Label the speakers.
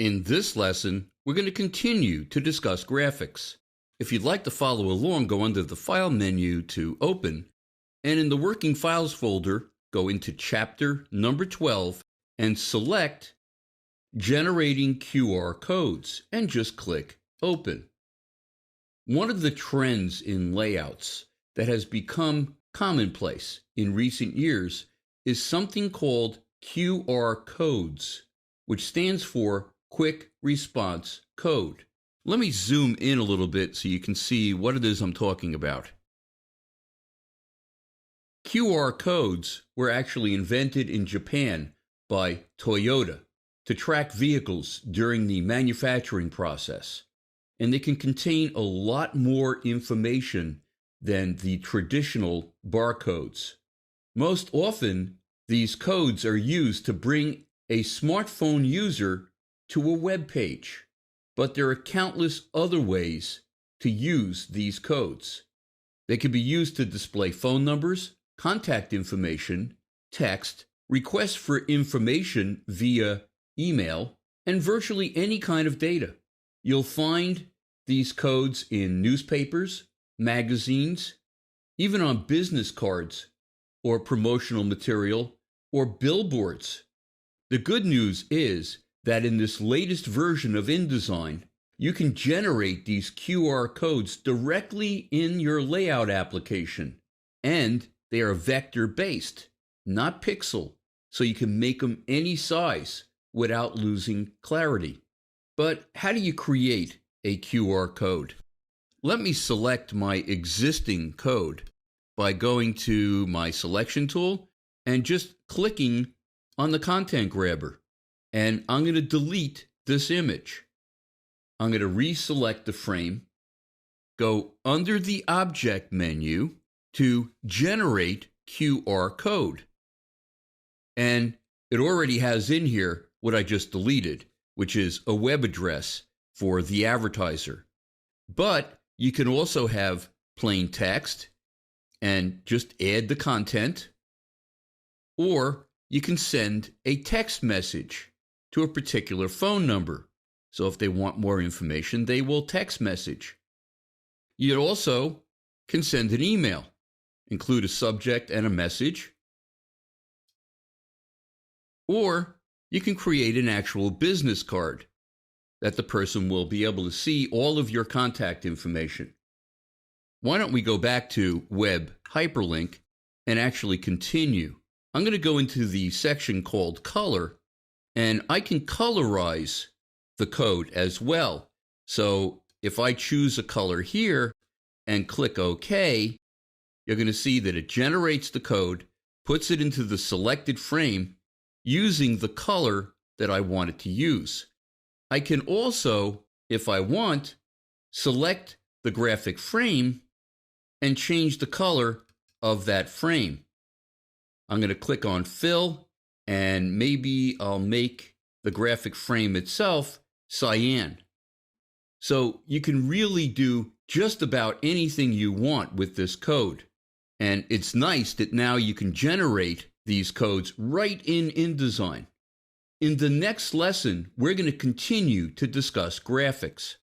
Speaker 1: In this lesson, we're going to continue to discuss graphics. If you'd like to follow along, go under the File menu to Open, and in the Working Files folder, go into Chapter number 12 and select Generating QR Codes, and just click Open. One of the trends in layouts that has become commonplace in recent years is something called QR codes, which stands for Quick Response Code. Let me zoom in a little bit so you can see what it is I'm talking about. QR codes were actually invented in Japan by Toyota to track vehicles during the manufacturing process, and they can contain a lot more information than the traditional barcodes. Most often, these codes are used to bring a smartphone user to a web page, but there are countless other ways to use these codes. They can be used to display phone numbers, contact information, text, requests for information via email, and virtually any kind of data. You'll find these codes in newspapers, magazines, even on business cards or promotional material or billboards. The good news is that in this latest version of InDesign, you can generate these QR codes directly in your layout application, and they are vector-based, not pixel, so you can make them any size without losing clarity. But how do you create a QR code? Let me select my existing code by going to my selection tool and just clicking on the content grabber. And I'm going to delete this image. I'm going to reselect the frame, go under the Object menu to Generate QR Code. And it already has in here what I just deleted, which is a web address for the advertiser. But you can also have plain text and just add the content, or you can send a text message to a particular phone number. So if they want more information, they will text message. You also can send an email, include a subject and a message, or you can create an actual business card that the person will be able to see all of your contact information. Why don't we go back to Web Hyperlink and actually continue? I'm going to go into the section called Color, and I can colorize the code as well. So if I choose a color here and click OK, you're going to see that it generates the code, puts it into the selected frame using the color that I want it to use. I can also, if I want, select the graphic frame and change the color of that frame. I'm going to click on Fill, and maybe I'll make the graphic frame itself cyan. So you can really do just about anything you want with this code. And it's nice that now you can generate these codes right in InDesign. In the next lesson, we're going to continue to discuss graphics.